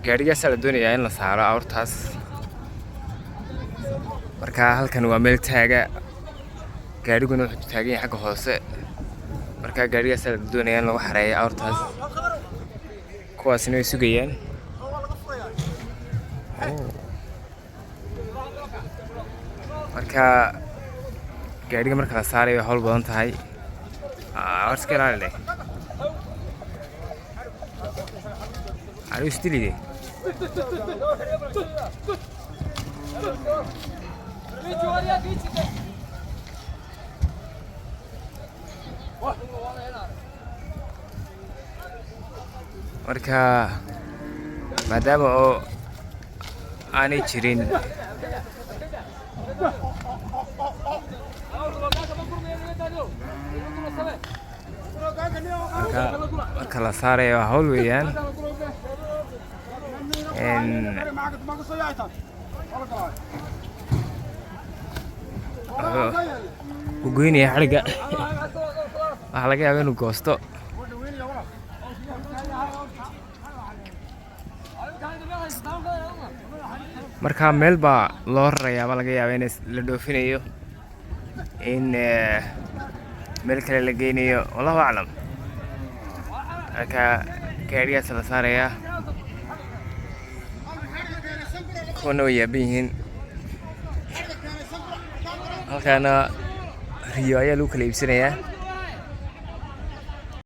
gaarigaas la doonayaa in la saaro awrtaas marka halkan waa meel taaga gaariguna wuxuu taagan yahay xagga hoose marka gaarigaas la doonayaa in lagu xareeyo awrtaas kuwaasina way sugayaan marka gaariga marka la saarayo hawl badan tahay awrska ilaalile Are you still there? Marka maadaama oo aanay jirin marka la saarayo hawl weeyaan وقويني يا حرقة أحلى يا بينو كوستو marka meel baa loo rarayaa ma laga yaabaa in la dhoofinayo in meel kale la geynayo wallahu a'lam marka gaarigaas la saarayaa kuna way yaaban yihiin halkaana riyo ayaa lagu kala iibsanayaa